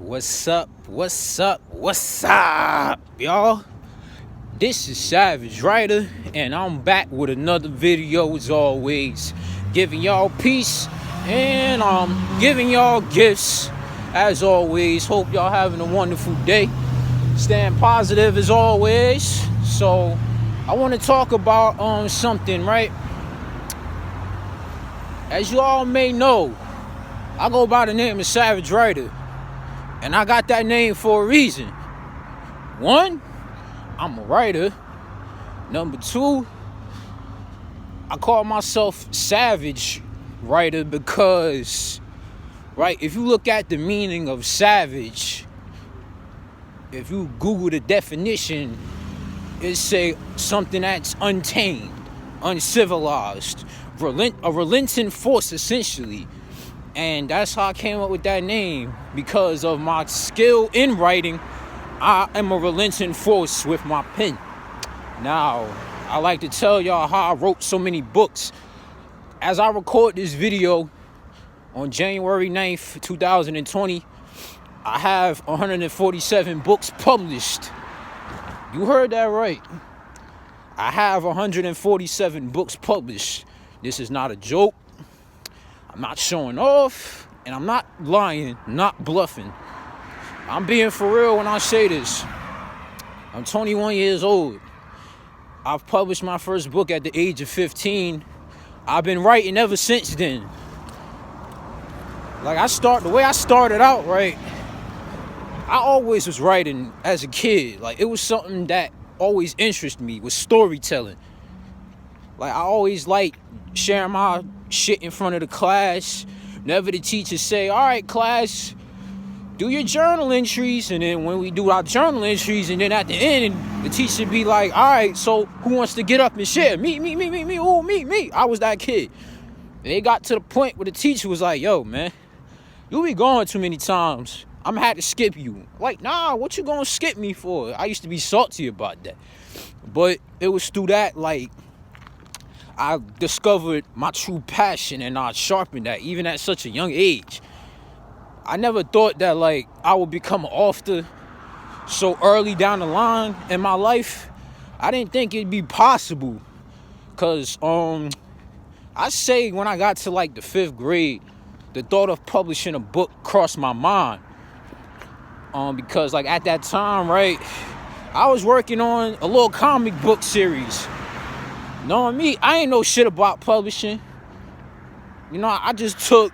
What's up? What's up? What's up, y'all? This is Savage Writer, and I'm back with another video as always. Giving y'all peace and giving y'all gifts as always. Hope y'all having a wonderful day. Staying positive as always. So I want to talk about something, right? As you all may know, I go by the name of Savage Writer. And I got that name for a reason. One, I'm a writer. Number two, I call myself Savage Writer because, right, if you look at the meaning of savage, if you Google the definition, it say something that's untamed, uncivilized, a relenting force essentially. And that's how I came up with that name, because of my skill in writing. I am a relenting force with my pen. Now, I like to tell y'all how I wrote so many books. As I record this video on January 9th, 2020, I have 147 books published. You heard that right. I have 147 books published. This is not a joke. I'm not showing off, and I'm not lying, not bluffing. I'm being for real when I say this. I'm 21 years old. I've published my first book at the age of 15. I've been writing ever since then. The way I started out, right? I always was writing as a kid. Like, it was something that always interested me, was storytelling. Like, I always liked sharing my shit in front of the class. Never the teacher say, all right, class, do your journal entries. And then when we do our journal entries, and then at the end, the teacher be like, all right, so who wants to get up and share? Me. Ooh, me. I was that kid. And it got to the point where the teacher was like, yo, man, you be going too many times. I'm gonna have to skip you. Like, nah, what you gonna skip me for? I used to be salty about that. But it was through that, like, I discovered my true passion, and I sharpened that even at such a young age. I never thought that, like, I would become an author so early down the line in my life. I didn't think it'd be possible, because I say when I got to like the 5th grade, the thought of publishing a book crossed my mind. Because like at that time, right, I was working on a little comic book series. Knowing me, I ain't know shit about publishing. You know, I just took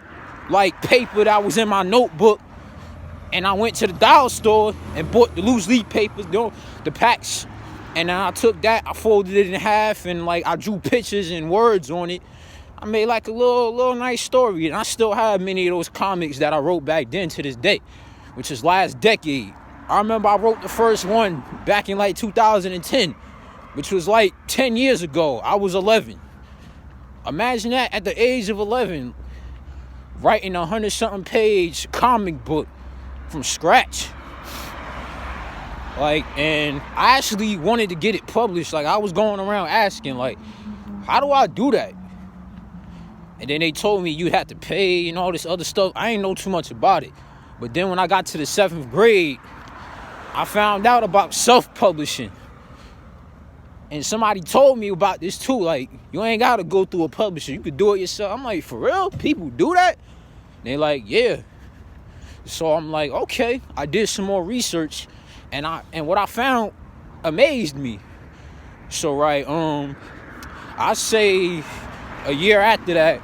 like paper that was in my notebook, and I went to the dollar store and bought the loose leaf papers, the packs. And then I took that, I folded it in half, and like I drew pictures and words on it. I made like a little nice story, and I still have many of those comics that I wrote back then to this day, which is last decade. I remember I wrote the first one back in like 2010. Which was like 10 years ago. I was 11. Imagine that, at the age of 11, writing a 100-something page comic book from scratch. Like, and I actually wanted to get it published. Like, I was going around asking, like, how do I do that? And then they told me you'd have to pay and all this other stuff. I ain't know too much about it. But then when I got to the 7th grade, I found out about self-publishing. And somebody told me about this too, like, you ain't gotta go through a publisher, you could do it yourself. I'm like, for real? People do that? They like, yeah. So I'm like, okay. I did some more research, and what I found amazed me. So right, I say a year after that,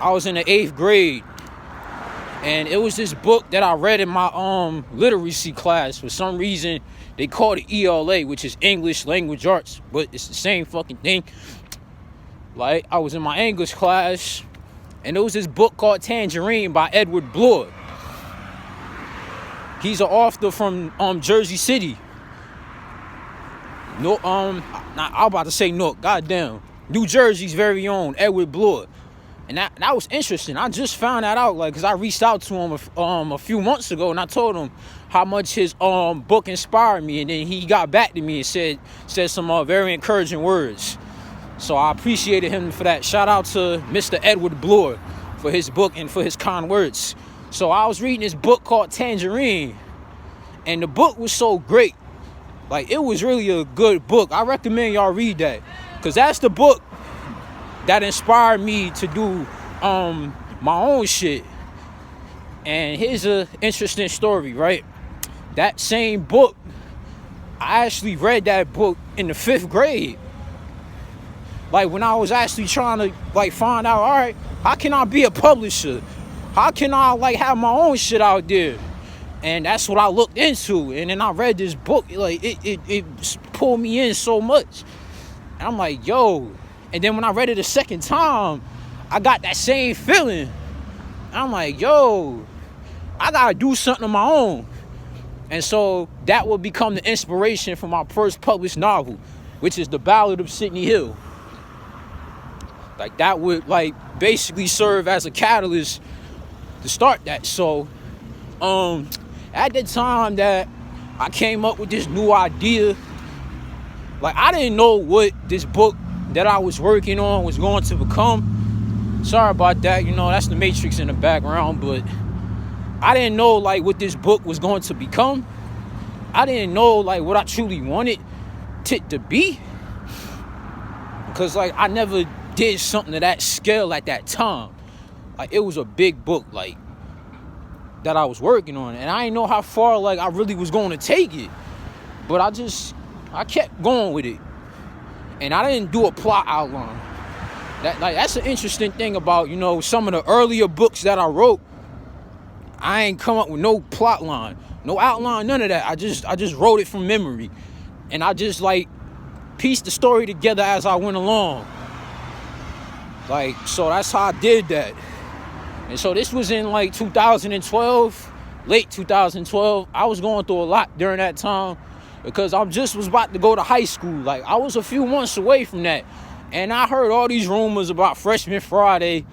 I was in the 8th grade, and it was this book that I read in my literacy class. For some reason, they called it ELA, which is English Language Arts, but it's the same fucking thing. Like, I was in my English class, and there was this book called Tangerine by Edward Bloor. He's an author from Jersey City. No, I'm about to say Newark. Goddamn, New Jersey's very own Edward Bloor. And that was interesting. I just found that out, like, because I reached out to him a few months ago, and I told him how much his book inspired me, and then he got back to me and said some very encouraging words. So I appreciated him for that. Shout out to Mr. Edward Bloor for his book and for his kind words. So I was reading this book called Tangerine, and the book was so great. Like, it was really a good book. I recommend y'all read that, because that's the book that inspired me to do my own shit. And here's an interesting story, right? That same book, I actually read that book in the 5th grade. Like, when I was actually trying to, like, find out, all right, how can I be a publisher? How can I, like, have my own shit out there? And that's what I looked into. And then I read this book. Like, it pulled me in so much. And I'm like, yo. And then when I read it a second time, I got that same feeling. And I'm like, yo, I gotta do something of my own. And so that would become the inspiration for my first published novel, which is The Ballad of Sydney Hill. Like, that would, like, basically serve as a catalyst to start that. So, at the time that I came up with this new idea, like, I didn't know what this book that I was working on was going to become. Sorry about that, you know, that's the Matrix in the background, but I didn't know, like, what this book was going to become. I didn't know, like, what I truly wanted it to be. Because, like, I never did something of that scale at that time. Like, it was a big book, like, that I was working on. And I didn't know how far, like, I really was going to take it. But I kept going with it. And I didn't do a plot outline. That's an interesting thing about, you know, some of the earlier books that I wrote. I ain't come up with no plot line, no outline, none of that. I just wrote it from memory. And I just, like, pieced the story together as I went along. Like, so that's how I did that. And so this was in, like, 2012, late 2012. I was going through a lot during that time because I just was about to go to high school. Like, I was a few months away from that. And I heard all these rumors about Freshman Friday.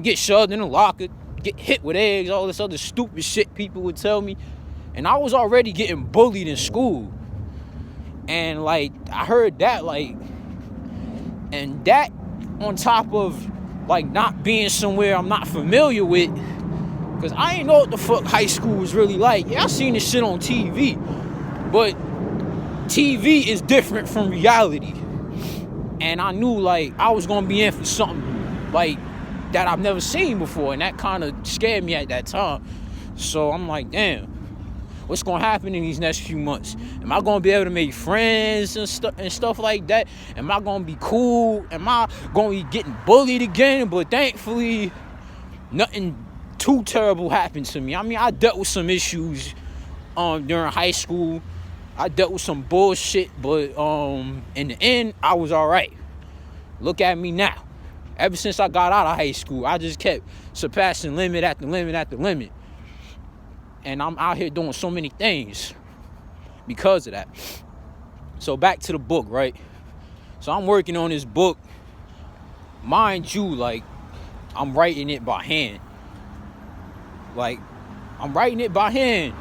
Get shoved in the locker, get hit with eggs, all this other stupid shit people would tell me. And I was already getting bullied in school. And, like, I heard that, like, and that on top of, like, not being somewhere I'm not familiar with, because I ain't know what the fuck high school was really like. Yeah, I seen this shit on TV, but TV is different from reality. And I knew, like, I was gonna be in for something, like, that I've never seen before, and that kind of scared me at that time. So I'm like, damn, what's gonna happen in these next few months? Am I gonna be able to make friends and stuff like that? Am I gonna be cool? Am I gonna be getting bullied again? But thankfully, nothing too terrible happened to me. I mean, I dealt with some issues during high school. I dealt with some bullshit, but in the end, I was all right. Look at me now. Ever since I got out of high school, I just kept surpassing limit after limit after limit. And I'm out here doing so many things because of that. So back to the book, right? So I'm working on this book. Mind you, like, I'm writing it by hand. Like, I'm writing it by hand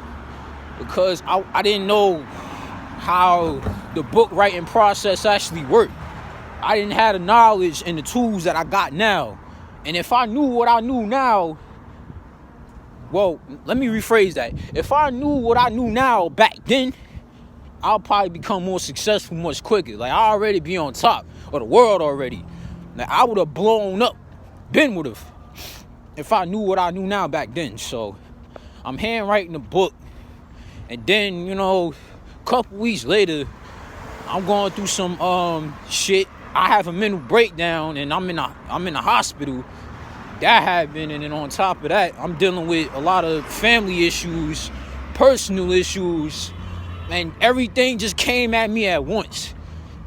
because I didn't know how the book writing process actually worked. I didn't have the knowledge and the tools that I got now. And if I knew what I knew now, well, let me rephrase that. If I knew what I knew now back then, I'll probably become more successful much quicker. Like, I already be on top of the world already. Like, I would have blown up, been would have, if I knew what I knew now back then. So I'm handwriting the book, and then, you know, a couple weeks later, I'm going through some shit. I have a mental breakdown, and I'm in the hospital. That happened, and then on top of that, I'm dealing with a lot of family issues, personal issues, and everything just came at me at once.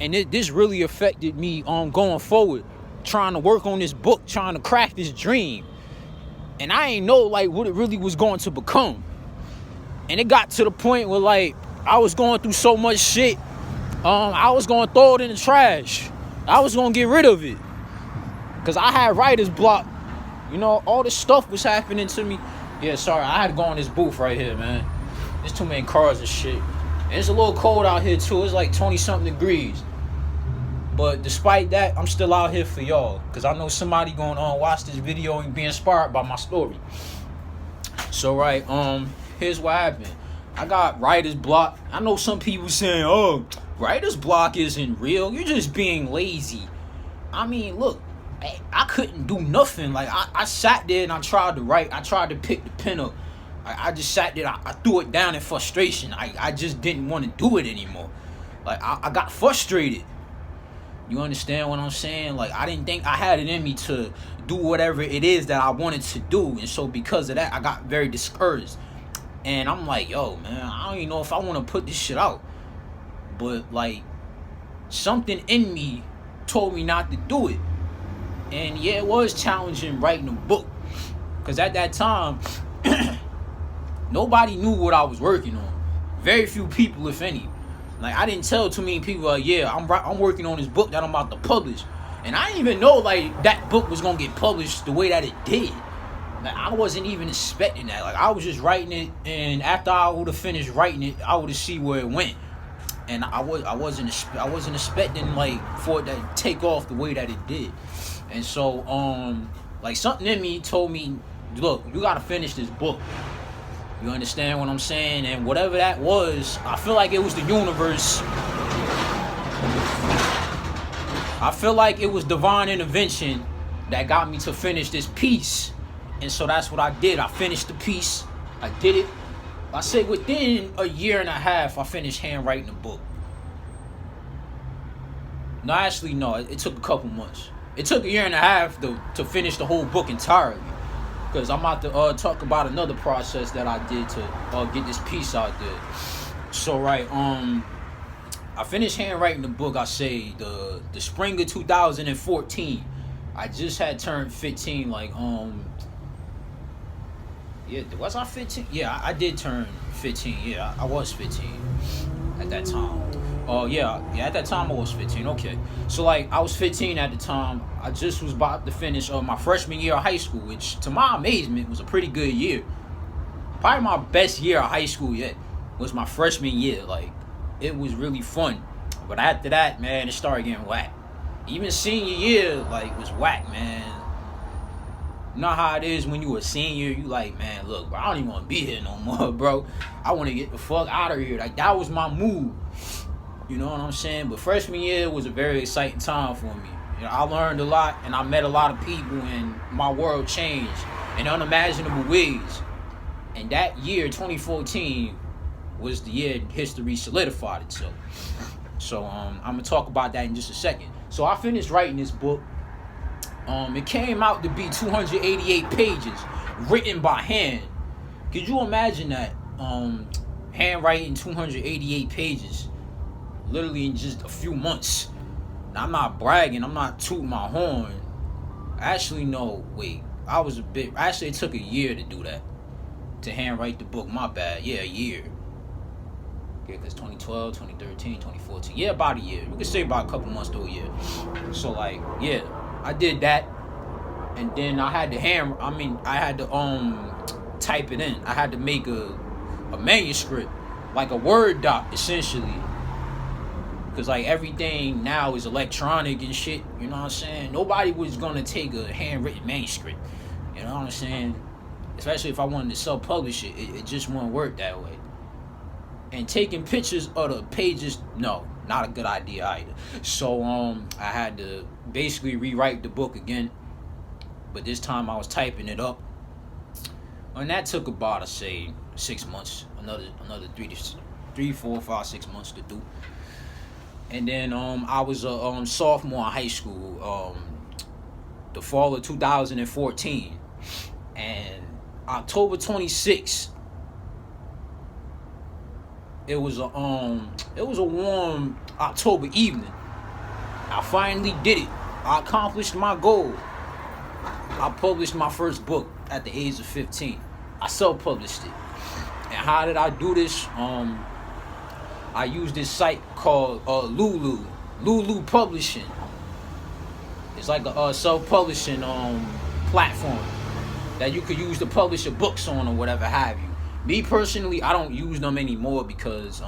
And this really affected me going forward, trying to work on this book, trying to crack this dream. And I ain't know, like, what it really was going to become. And it got to the point where, like, I was going through so much shit, I was going to throw it in the trash. I was going to get rid of it. Because I had writer's block. You know, all this stuff was happening to me. Yeah, sorry, I had to go in this booth right here, man. There's too many cars and shit. And it's a little cold out here, too. It's like 20-something degrees. But despite that, I'm still out here for y'all. Because I know somebody going to watch this video and be inspired by my story. So right, here's what happened. I got writer's block. I know some people saying, "Oh, writer's block isn't real. You're just being lazy." I mean, look, I couldn't do nothing. Like I sat there and I tried to write. I tried to pick the pen up. I just sat there. I threw it down in frustration. I just didn't want to do it anymore. Like I got frustrated. You understand what I'm saying? Like I didn't think I had it in me to do whatever it is that I wanted to do, and so because of that, I got very discouraged. And I'm like, yo, man, I don't even know if I want to put this shit out. But like, something in me told me not to do it. And yeah, it was challenging writing a book, because at that time, nobody knew what I was working on. Very few people, if any. Like I didn't tell too many people, like, yeah, I'm working on this book that I'm about to publish. And I didn't even know like that book was gonna get published the way that it did. Like I wasn't even expecting that. Like I was just writing it, and after I would have finished writing it, I would have see where it went. And I wasn't expecting like for it to take off the way that it did. And so like something in me told me, look, you gotta finish this book. You understand what I'm saying? And whatever that was, I feel like it was the universe. I feel like it was divine intervention that got me to finish this piece. And so that's what I did. I finished the piece. I did it. I say within a year and a half, I finished handwriting the book. No, actually, no. It took a couple months. It took a year and a half to finish the whole book entirely. Because I'm about to talk about another process that I did to get this piece out there. So, right, I finished handwriting the book, I say, the spring of 2014. I just had turned 15, like, yeah, was I 15? Yeah, I did turn 15. Yeah, I was 15 at that time. Yeah, at that time I was 15. Okay, so like I was 15 at the time. I just was about to finish my freshman year of high school, which to my amazement was a pretty good year. Probably my best year of high school yet was my freshman year. Like it was really fun, but after that, man, it started getting whack. Even senior year, like, was whack, man. You know how it is when you a senior, you like, man, look, bro, I don't even want to be here no more, bro. I want to get the fuck out of here. Like, that was my move. You know what I'm saying? But freshman year was a very exciting time for me. You know, I learned a lot, and I met a lot of people, and my world changed in unimaginable ways. And that year, 2014, was the year history solidified itself. So I'm going to talk about that in just a second. So I finished writing this book. It came out to be 288 pages, written by hand. Could you imagine that? Handwriting 288 pages, literally in just a few months. Now, I'm not bragging. I'm not tooting my horn. Actually, no. Wait. Actually, it took a year to do that. To handwrite the book. My bad. Yeah, a year. Yeah, because 2012, 2013, 2014. Yeah, about a year. We could say about a couple months to a year. So, like, yeah. I did that, and then I had to type it in. I had to make a manuscript, like a Word doc, essentially. Because, like, everything now is electronic and shit, you know what I'm saying? Nobody was going to take a handwritten manuscript, you know what I'm saying? Especially if I wanted to self-publish it, it just wouldn't work that way. And taking pictures of the pages, no. Not a good idea either. So I had to basically rewrite the book again, but this time I was typing it up, and that took about, I say, 6 months. Another 3, 4, 5, 6 months to do. And then I was a sophomore in high school, the fall of 2014, and October 26th. It was a warm October evening. I finally did it. I accomplished my goal. I published my first book at the age of 15. I self-published it. And how did I do this? I used this site called Lulu Publishing. It's like a self-publishing platform that you could use to publish your books on or whatever have you. Me personally, I don't use them anymore because,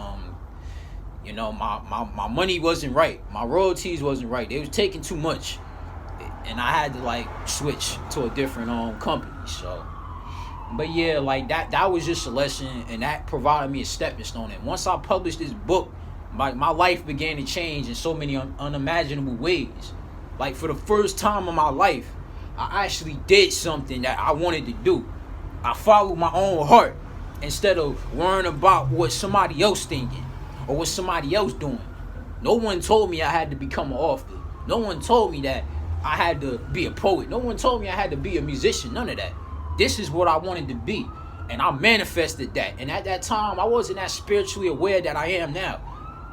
you know, my money wasn't right. My royalties wasn't right. They was taking too much. And I had to, like, switch to a different company. So, But yeah, like that was just a lesson, and that provided me a stepping stone. And once I published this book, my life began to change in so many unimaginable ways. Like, for the first time in my life, I actually did something that I wanted to do. I followed my own heart instead of worrying about what somebody else thinking or what somebody else doing. No one told me I had to become an author. No one told me that I had to be a poet. No one told me I had to be a musician. None of that. This is what I wanted to be. And I manifested that. And at that time, I wasn't as spiritually aware that I am now.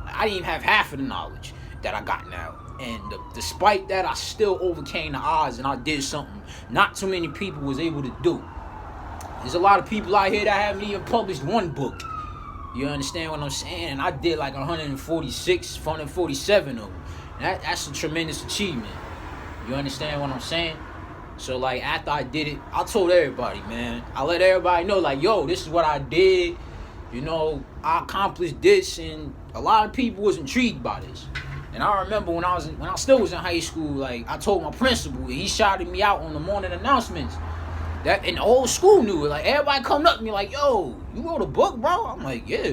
I didn't even have half of the knowledge that I got now. And despite that, I still overcame the odds and I did something not too many people was able to do. There's a lot of people out here that haven't even published one book. You understand what I'm saying? And I did like 147 of them. And that's a tremendous achievement. You understand what I'm saying? So, like, after I did it, I told everybody, man. I let everybody know, like, yo, this is what I did. You know, I accomplished this, and a lot of people was intrigued by this. And I remember when I still was in high school, like, I told my principal, he shouted me out on the morning announcements. And the whole school knew it. Like, everybody coming up to me like, yo, you wrote a book, bro? I'm like, yeah.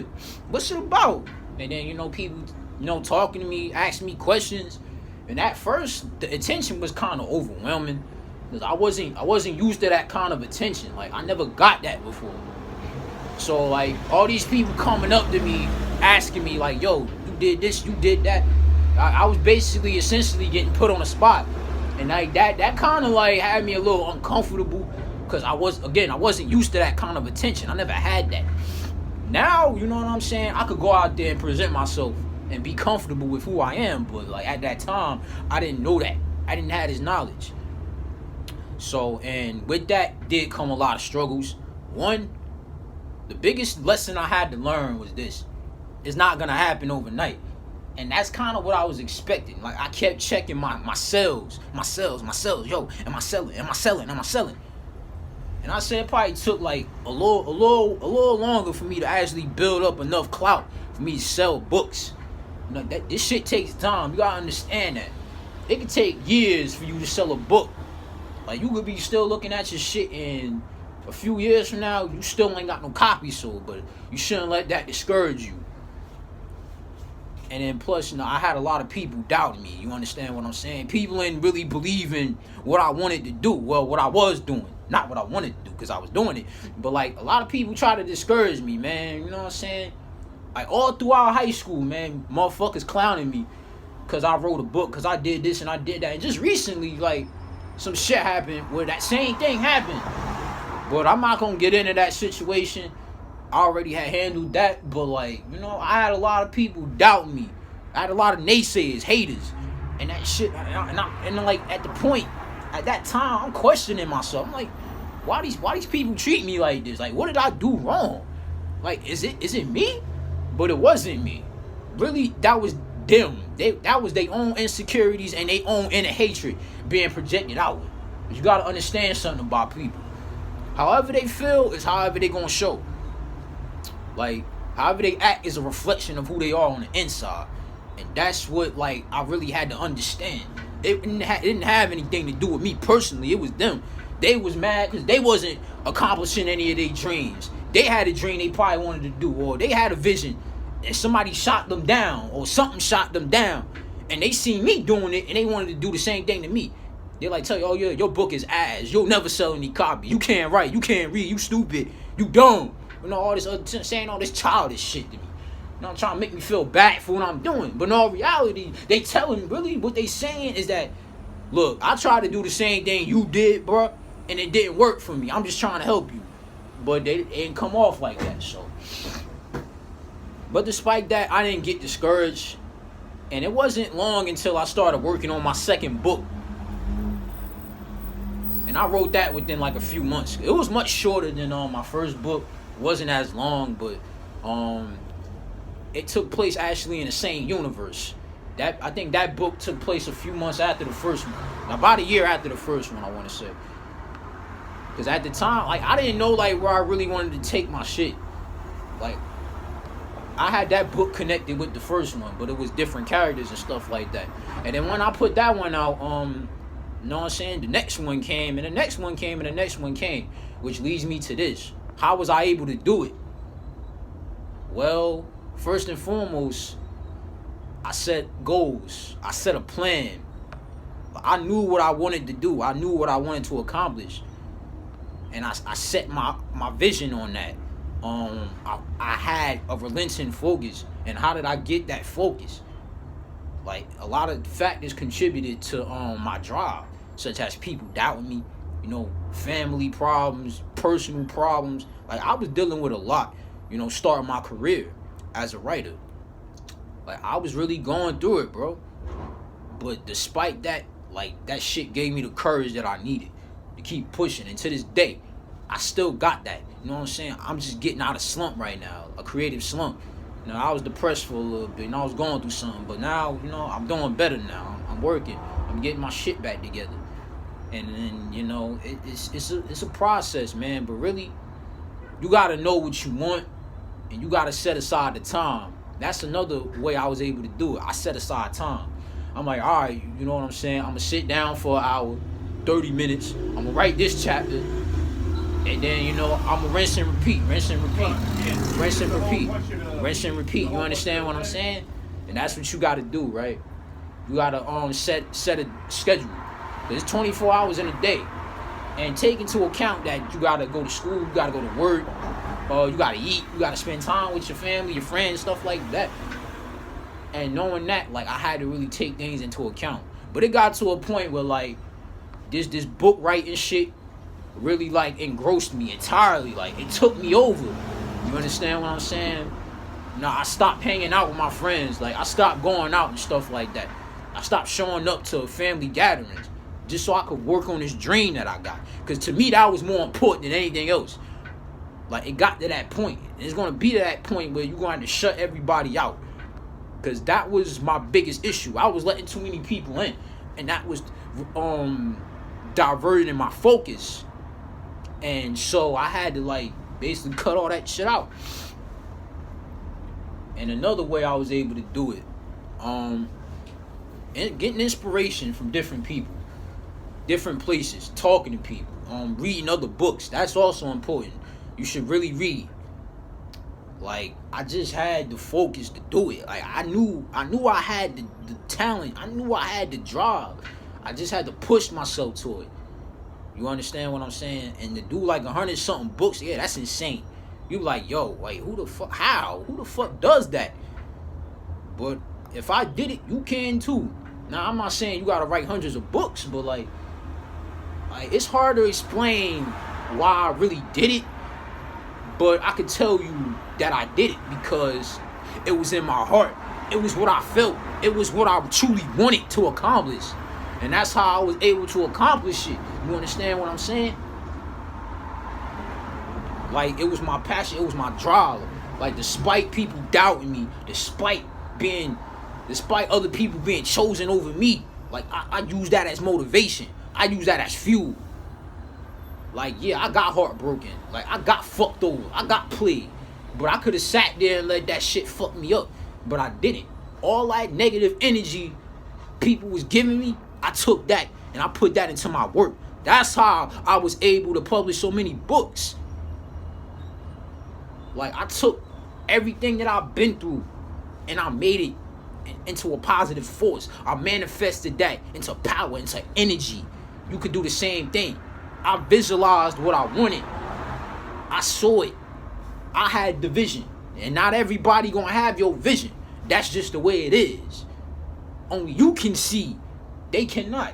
What's it about? And then, you know, people, you know, talking to me, asking me questions. And at first, the attention was kind of overwhelming. Because I wasn't used to that kind of attention. Like, I never got that before. So, like, all these people coming up to me, asking me, like, yo, you did this, you did that. I was basically, essentially getting put on the spot. And, like, that kind of, like, had me a little uncomfortable. Because I wasn't used to that kind of attention. I never had that. Now, you know what I'm saying? I could go out there and present myself and be comfortable with who I am. But, like, at that time, I didn't know that. I didn't have this knowledge. So, and with that did come a lot of struggles. One, the biggest lesson I had to learn was this. It's not going to happen overnight. And that's kind of what I was expecting. Like, I kept checking my sales. Yo, am I selling? And I said it probably took like a little longer for me to actually build up enough clout for me to sell books. You know, this shit takes time. You gotta understand that. It could take years for you to sell a book. Like, you could be still looking at your shit in a few years from now, you still ain't got no copies sold, but you shouldn't let that discourage you. And then plus, you know, I had a lot of people doubting me. You understand what I'm saying? People didn't really believe in what I wanted to do. Well, what I was doing. Not what I wanted to do, because I was doing it. But, like, a lot of people try to discourage me, man. You know what I'm saying? Like, all throughout high school, man, motherfuckers clowning me because I wrote a book, because I did this and I did that. And just recently, like, some shit happened where that same thing happened. But I'm not going to get into that situation. I already had handled that. But, like, you know, I had a lot of people doubt me. I had a lot of naysayers, haters. And that shit, and like, at the point, at that time, I'm questioning myself. I'm like, why these people treat me like this? Like, what did I do wrong? Like, is it me? But it wasn't me. Really, that was them. That was their own insecurities and their own inner hatred being projected outward. But you gotta understand something about people. However they feel is however they gonna show. Like, however they act is a reflection of who they are on the inside. And that's what, like, I really had to understand. It didn't have anything to do with me personally. It was them. They was mad because they wasn't accomplishing any of their dreams. They had a dream they probably wanted to do, or they had a vision and somebody shot them down, or something shot them down, and they seen me doing it and they wanted to do the same thing to me. They're like, tell you, oh yeah, your book is ass. You'll never sell any copy. You can't write. You can't read. You stupid. You dumb. You know, all this saying all this childish shit to me. You know, trying to make me feel bad for what I'm doing. But in all reality, they telling really what they saying is that, look, I tried to do the same thing you did, bro, and it didn't work for me. I'm just trying to help you. But they didn't come off like that, so. But despite that, I didn't get discouraged. And it wasn't long until I started working on my second book. And I wrote that within like a few months. It was much shorter than my first book. It wasn't as long, but it took place actually in the same universe. I think that book took place a few months after the first one. About a year after the first one, I want to say. Because at the time, like, I didn't know, like, where I really wanted to take my shit. Like, I had that book connected with the first one, but it was different characters and stuff like that. And then when I put that one out, you know what I'm saying, the next one came, and the next one came, and the next one came. which leads me to this. How was I able to do it? Well, first and foremost, I set goals. I set a plan. I knew what I wanted to do. I knew what I wanted to accomplish. And I set my vision on that. I had a relenting focus. And how did I get that focus? Like, a lot of factors contributed to my drive, such as people doubting me, family problems, personal problems. Like, I was dealing with a lot, starting my career as a writer. Like, I was really going through it, bro. But despite that, like, that shit gave me the courage that I needed to keep pushing. And to this day, I still got that. You know what I'm saying? I'm just getting out of slump right now, a creative slump. I was depressed for a little bit, and I was going through something. But now, I'm doing better now. I'm working. I'm getting my shit back together. And then, it's a process, man. But really, you got to know what you want, and you got to set aside the time. That's another way I was able to do it. I set aside time. I'm like, all right, you know what I'm saying? I'm going to sit down for an hour, 30 minutes. I'm going to write this chapter. And then, I'm going to rinse and repeat. Rinse and repeat. You understand what I'm saying? And that's what you got to do, right? You got to set a schedule. There's 24 hours in a day. And take into account that you got to go to school, you got to go to work, you got to eat, you got to spend time with your family, your friends, stuff like that. And knowing that, like, I had to really take things into account. But it got to a point where, like, this book writing shit really, like, engrossed me entirely. Like, it took me over. You understand what I'm saying? I stopped hanging out with my friends. Like, I stopped going out and stuff like that. I stopped showing up to family gatherings just so I could work on this dream that I got. Because to me, that was more important than anything else. Like, it got to that point. And it's going to be to that point where you're going to have to shut everybody out. Because that was my biggest issue. I was letting too many people in. And that was diverting my focus. And so I had to, like, basically cut all that shit out. And another way I was able to do it, getting inspiration from different people, different places, talking to people, reading other books. That's also important. You should really read. Like, I just had the focus to do it. Like, I knew I had the talent. I knew I had the drive. I just had to push myself to it. You understand what I'm saying? And to do like 100-something books, yeah, that's insane. You like, yo, like, who the fuck does that? But if I did it, you can too. Now, I'm not saying you gotta write hundreds of books, but like it's hard to explain why I really did it. But I could tell you that I did it because it was in my heart. It was what I felt. It was what I truly wanted to accomplish. And that's how I was able to accomplish it. You understand what I'm saying? Like, it was my passion. It was my drive. Like, despite people doubting me, despite other people being chosen over me, like, I use that as motivation. I use that as fuel. Like, yeah, I got heartbroken. Like, I got fucked over. I got played. But I could have sat there and let that shit fuck me up. But I didn't. All that negative energy people was giving me, I took that and I put that into my work. That's how I was able to publish so many books. Like, I took everything that I've been through and I made it into a positive force. I manifested that into power, into energy. You could do the same thing. I visualized what I wanted. I saw it. I had the vision. And not everybody gonna have your vision. That's just the way it is. Only you can see. They cannot.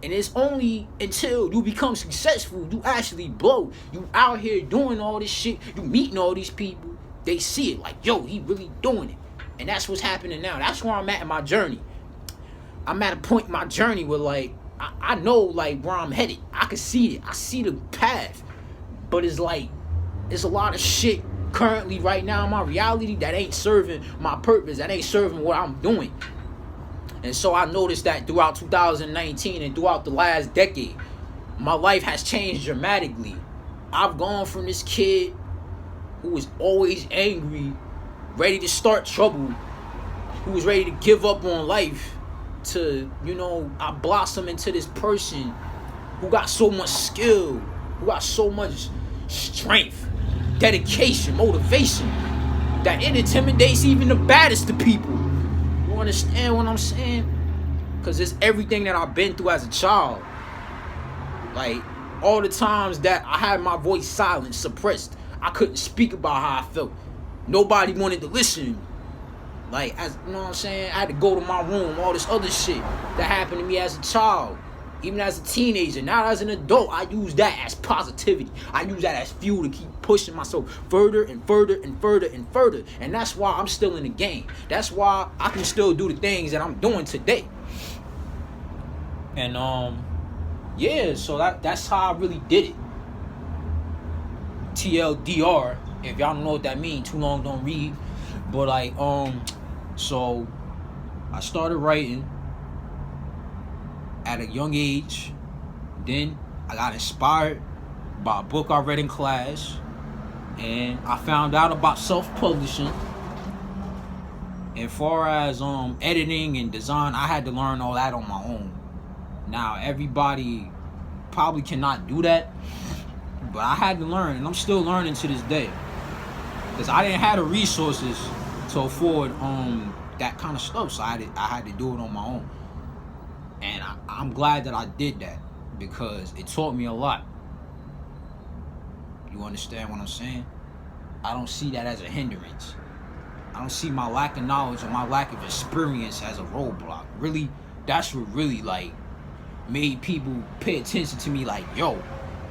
And it's only until you become successful, you actually blow. You out here doing all this shit. You meeting all these people. They see it like, yo, he really doing it. And that's what's happening now. That's where I'm at in my journey. I'm at a point in my journey where, like, I know, like, where I'm headed. I can see it. I see the path. But it's like, it's a lot of shit currently right now in my reality that ain't serving my purpose. That ain't serving what I'm doing. And so I noticed that throughout 2019 and throughout the last decade, my life has changed dramatically. I've gone from this kid who was always angry, ready to start trouble, who was ready to give up on life, to, I blossom into this person who got so much skill, who got so much strength, dedication, motivation, that it intimidates even the baddest of people. You understand what I'm saying? Because it's everything that I've been through as a child. Like, all the times that I had my voice silenced, suppressed. I couldn't speak about how I felt. Nobody wanted to listen to me. Like, as you know what I'm saying? I had to go to my room, all this other shit that happened to me as a child. Even as a teenager, now as an adult, I use that as positivity. I use that as fuel to keep pushing myself further and further and further and further. And that's why I'm still in the game. That's why I can still do the things that I'm doing today. And yeah, so that's how I really did it. TLDR, if y'all don't know what that means, too long don't read. But like, so I started writing at a young age. Then I got inspired by a book I read in class, and I found out about self-publishing. As far as editing and design, I had to learn all that on my own. Now everybody probably cannot do that, but I had to learn, and I'm still learning to this day, because I didn't have the resources to afford that kind of stuff, so I had to do it on my own. And I'm glad that I did that, because it taught me a lot. You understand what I'm saying? I don't see that as a hindrance. I don't see my lack of knowledge or my lack of experience as a roadblock. Really, that's what really like made people pay attention to me. Like, yo,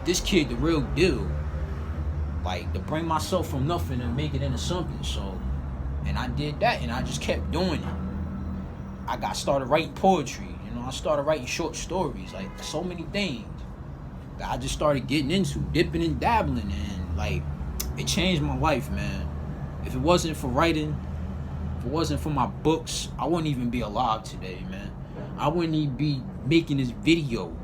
this kid the real deal. Like, to bring myself from nothing and make it into something. So, and I did that, and I just kept doing it. I got started writing poetry. You know, I started writing short stories. Like, so many things that I just started getting into, dipping and dabbling, and like, it changed my life, man. If it wasn't for writing, if it wasn't for my books, I wouldn't even be alive today, man. I wouldn't even be making this video.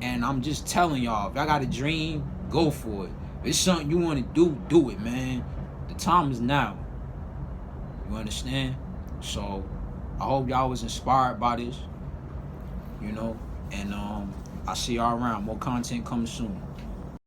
And I'm just telling y'all, if I got a dream, go for it. If it's something you want to do, do it, man. The time is now. You understand? So, I hope y'all was inspired by this. You know? And I'll see y'all around. More content coming soon.